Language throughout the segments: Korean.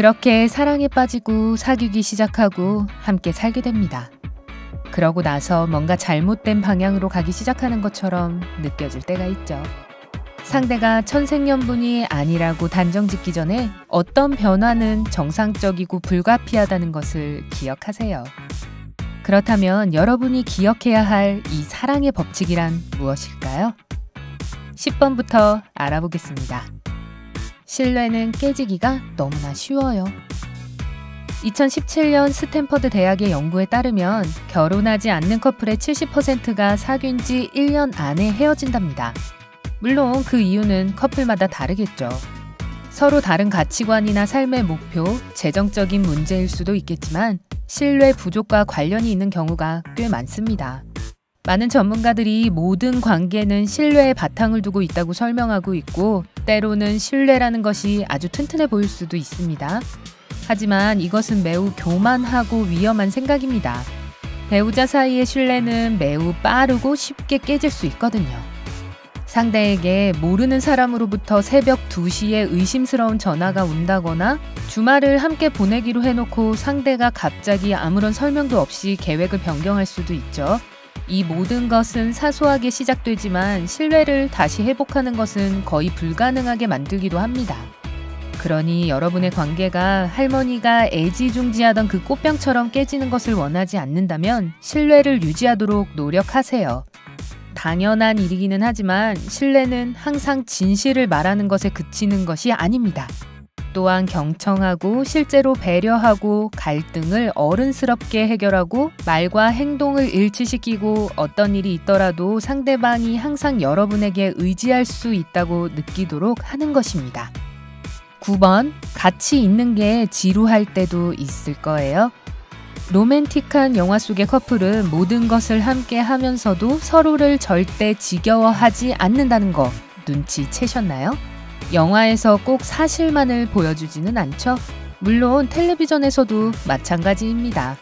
그렇게 사랑에 빠지고 사귀기 시작하고 함께 살게 됩니다. 그러고 나서 뭔가 잘못된 방향으로 가기 시작하는 것처럼 느껴질 때가 있죠. 상대가 천생연분이 아니라고 단정짓기 전에 어떤 변화는 정상적이고 불가피하다는 것을 기억하세요. 그렇다면 여러분이 기억해야 할 이 사랑의 법칙이란 무엇일까요? 10번부터 알아보겠습니다. 신뢰는 깨지기가 너무나 쉬워요. 2017년 스탠퍼드 대학의 연구에 따르면 결혼하지 않는 커플의 70%가 사귄 지 1년 안에 헤어진답니다. 물론 그 이유는 커플마다 다르겠죠. 서로 다른 가치관이나 삶의 목표, 재정적인 문제일 수도 있겠지만 신뢰 부족과 관련이 있는 경우가 꽤 많습니다. 많은 전문가들이 모든 관계는 신뢰의 바탕을 두고 있다고 설명하고 있고 때로는 신뢰라는 것이 아주 튼튼해 보일 수도 있습니다. 하지만 이것은 매우 교만하고 위험한 생각입니다. 배우자 사이의 신뢰는 매우 빠르고 쉽게 깨질 수 있거든요. 상대에게 모르는 사람으로부터 새벽 2시에 의심스러운 전화가 온다거나 주말을 함께 보내기로 해놓고 상대가 갑자기 아무런 설명도 없이 계획을 변경할 수도 있죠. 이 모든 것은 사소하게 시작되지만 신뢰를 다시 회복하는 것은 거의 불가능하게 만들기도 합니다. 그러니 여러분의 관계가 할머니가 애지중지하던 그 꽃병처럼 깨지는 것을 원하지 않는다면 신뢰를 유지하도록 노력하세요. 당연한 일이기는 하지만 신뢰는 항상 진실을 말하는 것에 그치는 것이 아닙니다. 또한 경청하고 실제로 배려하고 갈등을 어른스럽게 해결하고 말과 행동을 일치시키고 어떤 일이 있더라도 상대방이 항상 여러분에게 의지할 수 있다고 느끼도록 하는 것입니다. 9번, 같이 있는 게 지루할 때도 있을 거예요. 로맨틱한 영화 속의 커플은 모든 것을 함께 하면서도 서로를 절대 지겨워하지 않는다는 거 눈치채셨나요? 영화에서 꼭 사실만을 보여주지는 않죠. 물론 텔레비전에서도 마찬가지입니다.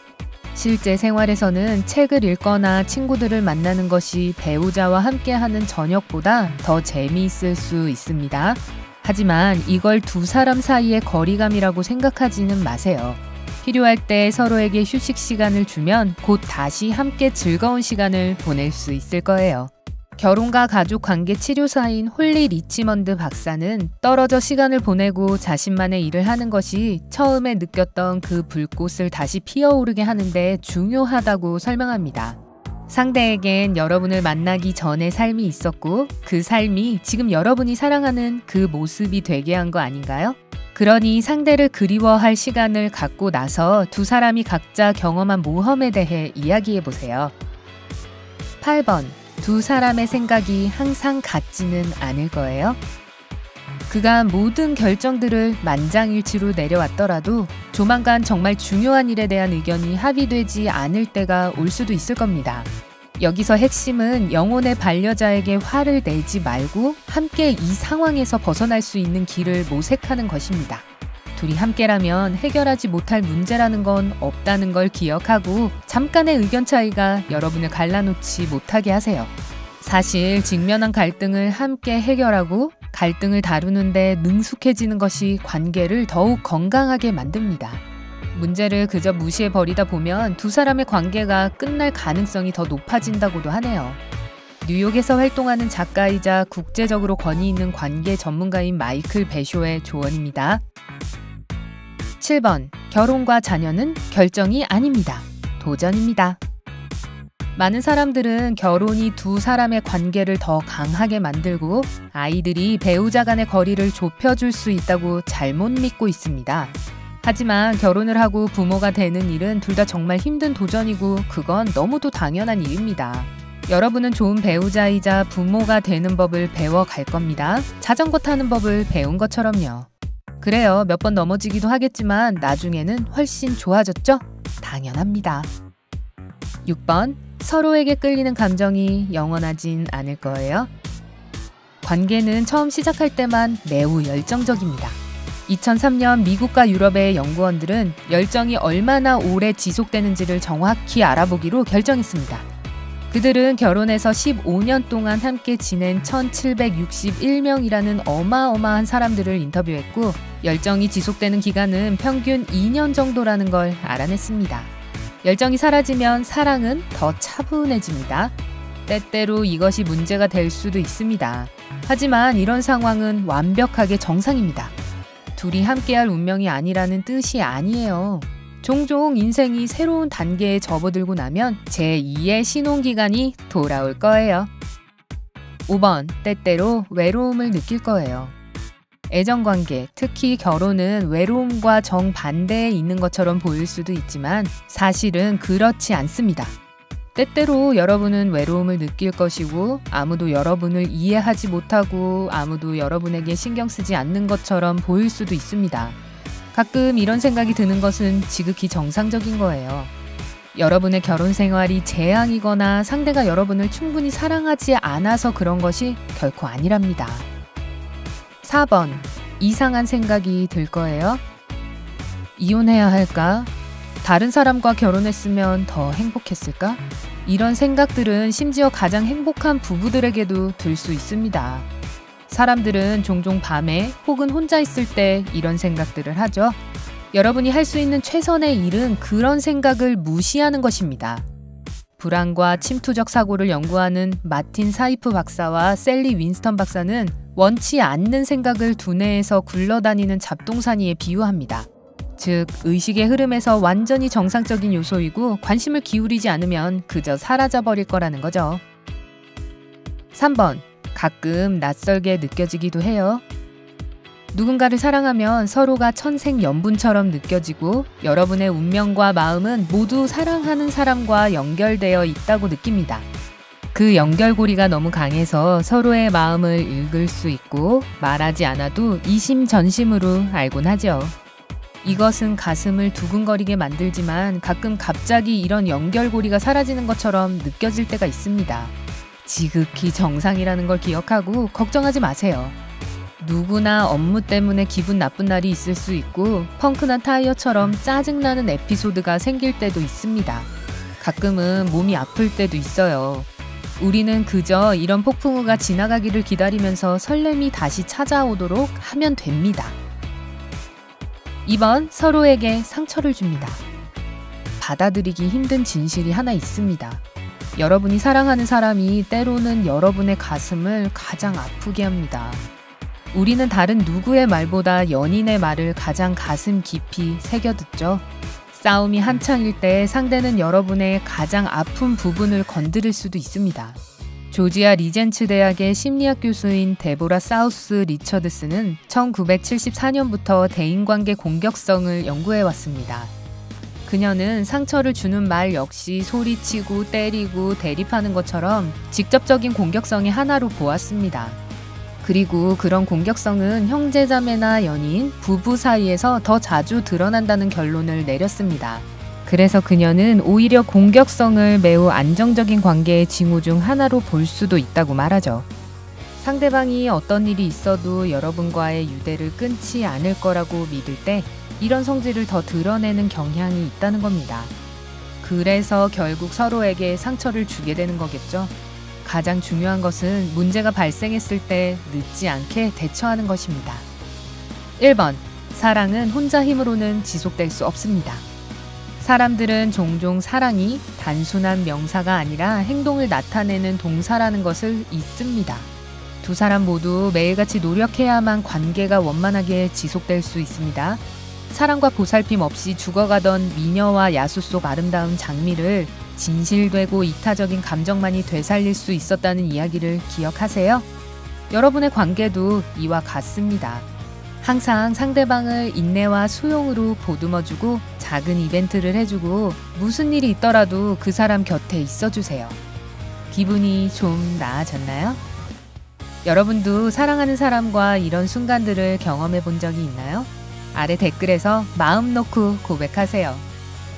실제 생활에서는 책을 읽거나 친구들을 만나는 것이 배우자와 함께하는 저녁보다 더 재미있을 수 있습니다. 하지만 이걸 두 사람 사이의 거리감이라고 생각하지는 마세요. 필요할 때 서로에게 휴식 시간을 주면 곧 다시 함께 즐거운 시간을 보낼 수 있을 거예요. 결혼과 가족 관계 치료사인 홀리 리치먼드 박사는 떨어져 시간을 보내고 자신만의 일을 하는 것이 처음에 느꼈던 그 불꽃을 다시 피어오르게 하는데 중요하다고 설명합니다. 상대에겐 여러분을 만나기 전의 삶이 있었고 그 삶이 지금 여러분이 사랑하는 그 모습이 되게 한 거 아닌가요? 그러니 상대를 그리워할 시간을 갖고 나서 두 사람이 각자 경험한 모험에 대해 이야기해보세요. 8번. 두 사람의 생각이 항상 같지는 않을 거예요. 그간 모든 결정들을 만장일치로 내려왔더라도 조만간 정말 중요한 일에 대한 의견이 합의되지 않을 때가 올 수도 있을 겁니다. 여기서 핵심은 영혼의 반려자에게 화를 내지 말고 함께 이 상황에서 벗어날 수 있는 길을 모색하는 것입니다. 둘이 함께라면 해결하지 못할 문제라는 건 없다는 걸 기억하고 잠깐의 의견 차이가 여러분을 갈라놓지 못하게 하세요. 사실 직면한 갈등을 함께 해결하고 갈등을 다루는데 능숙해지는 것이 관계를 더욱 건강하게 만듭니다. 문제를 그저 무시해버리다 보면 두 사람의 관계가 끝날 가능성이 더 높아진다고도 하네요. 뉴욕에서 활동하는 작가이자 국제적으로 권위 있는 관계 전문가인 마이클 배쇼의 조언입니다. 7번. 결혼과 자녀는 결정이 아닙니다. 도전입니다. 많은 사람들은 결혼이 두 사람의 관계를 더 강하게 만들고 아이들이 배우자 간의 거리를 좁혀줄 수 있다고 잘못 믿고 있습니다. 하지만 결혼을 하고 부모가 되는 일은 둘 다 정말 힘든 도전이고 그건 너무도 당연한 일입니다. 여러분은 좋은 배우자이자 부모가 되는 법을 배워갈 겁니다. 자전거 타는 법을 배운 것처럼요. 그래요, 몇 번 넘어지기도 하겠지만 나중에는 훨씬 좋아졌죠? 당연합니다. 6번. 서로에게 끌리는 감정이 영원하진 않을 거예요. 관계는 처음 시작할 때만 매우 열정적입니다. 2003년 미국과 유럽의 연구원들은 열정이 얼마나 오래 지속되는지를 정확히 알아보기로 결정했습니다. 그들은 결혼해서 15년 동안 함께 지낸 1761명이라는 어마어마한 사람들을 인터뷰했고 열정이 지속되는 기간은 평균 2년 정도라는 걸 알아냈습니다. 열정이 사라지면 사랑은 더 차분해집니다. 때때로 이것이 문제가 될 수도 있습니다. 하지만 이런 상황은 완벽하게 정상입니다. 둘이 함께할 운명이 아니라는 뜻이 아니에요. 종종 인생이 새로운 단계에 접어들고 나면 제2의 신혼기간이 돌아올 거예요. 5번, 때때로 외로움을 느낄 거예요. 애정관계, 특히 결혼은 외로움과 정반대에 있는 것처럼 보일 수도 있지만 사실은 그렇지 않습니다. 때때로 여러분은 외로움을 느낄 것이고 아무도 여러분을 이해하지 못하고 아무도 여러분에게 신경 쓰지 않는 것처럼 보일 수도 있습니다. 가끔 이런 생각이 드는 것은 지극히 정상적인 거예요. 여러분의 결혼 생활이 재앙이거나 상대가 여러분을 충분히 사랑하지 않아서 그런 것이 결코 아니랍니다. 4번, 이상한 생각이 들 거예요. 이혼해야 할까? 다른 사람과 결혼했으면 더 행복했을까? 이런 생각들은 심지어 가장 행복한 부부들에게도 들 수 있습니다. 사람들은 종종 밤에 혹은 혼자 있을 때 이런 생각들을 하죠. 여러분이 할 수 있는 최선의 일은 그런 생각을 무시하는 것입니다. 불안과 침투적 사고를 연구하는 마틴 사이프 박사와 셀리 윈스턴 박사는 원치 않는 생각을 두뇌에서 굴러다니는 잡동사니에 비유합니다. 즉, 의식의 흐름에서 완전히 정상적인 요소이고 관심을 기울이지 않으면 그저 사라져버릴 거라는 거죠. 3번, 가끔 낯설게 느껴지기도 해요. 누군가를 사랑하면 서로가 천생연분처럼 느껴지고 여러분의 운명과 마음은 모두 사랑하는 사람과 연결되어 있다고 느낍니다. 그 연결고리가 너무 강해서 서로의 마음을 읽을 수 있고 말하지 않아도 이심전심으로 알곤 하죠. 이것은 가슴을 두근거리게 만들지만 가끔 갑자기 이런 연결고리가 사라지는 것처럼 느껴질 때가 있습니다. 지극히 정상이라는 걸 기억하고 걱정하지 마세요. 누구나 업무 때문에 기분 나쁜 날이 있을 수 있고 펑크난 타이어처럼 짜증나는 에피소드가 생길 때도 있습니다. 가끔은 몸이 아플 때도 있어요. 우리는 그저 이런 폭풍우가 지나가기를 기다리면서 설렘이 다시 찾아오도록 하면 됩니다. 2번, 서로에게 상처를 줍니다. 받아들이기 힘든 진실이 하나 있습니다. 여러분이 사랑하는 사람이 때로는 여러분의 가슴을 가장 아프게 합니다. 우리는 다른 누구의 말보다 연인의 말을 가장 가슴 깊이 새겨듣죠. 싸움이 한창일 때 상대는 여러분의 가장 아픈 부분을 건드릴 수도 있습니다. 조지아 리젠츠 대학의 심리학 교수인 데보라 사우스 리처드스는 1974년부터 대인관계 공격성을 연구해왔습니다. 그녀는 상처를 주는 말 역시 소리치고 때리고 대립하는 것처럼 직접적인 공격성의 하나로 보았습니다. 그리고 그런 공격성은 형제자매나 연인, 부부 사이에서 더 자주 드러난다는 결론을 내렸습니다. 그래서 그녀는 오히려 공격성을 매우 안정적인 관계의 징후 중 하나로 볼 수도 있다고 말하죠. 상대방이 어떤 일이 있어도 여러분과의 유대를 끊지 않을 거라고 믿을 때 이런 성질을 더 드러내는 경향이 있다는 겁니다. 그래서 결국 서로에게 상처를 주게 되는 거겠죠. 가장 중요한 것은 문제가 발생했을 때 늦지 않게 대처하는 것입니다. 1번, 사랑은 혼자 힘으로는 지속될 수 없습니다. 사람들은 종종 사랑이 단순한 명사가 아니라 행동을 나타내는 동사라는 것을 잊습니다. 두 사람 모두 매일같이 노력해야만 관계가 원만하게 지속될 수 있습니다. 사랑과 보살핌 없이 죽어가던 미녀와 야수 속 아름다운 장미를 진실되고 이타적인 감정만이 되살릴 수 있었다는 이야기를 기억하세요? 여러분의 관계도 이와 같습니다. 항상 상대방을 인내와 수용으로 보듬어주고 작은 이벤트를 해주고 무슨 일이 있더라도 그 사람 곁에 있어주세요. 기분이 좀 나아졌나요? 여러분도 사랑하는 사람과 이런 순간들을 경험해 본 적이 있나요? 아래 댓글에서 마음 놓고 고백하세요.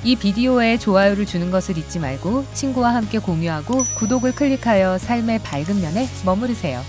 이 비디오에 좋아요를 주는 것을 잊지 말고 친구와 함께 공유하고 구독을 클릭하여 삶의 밝은 면에 머무르세요.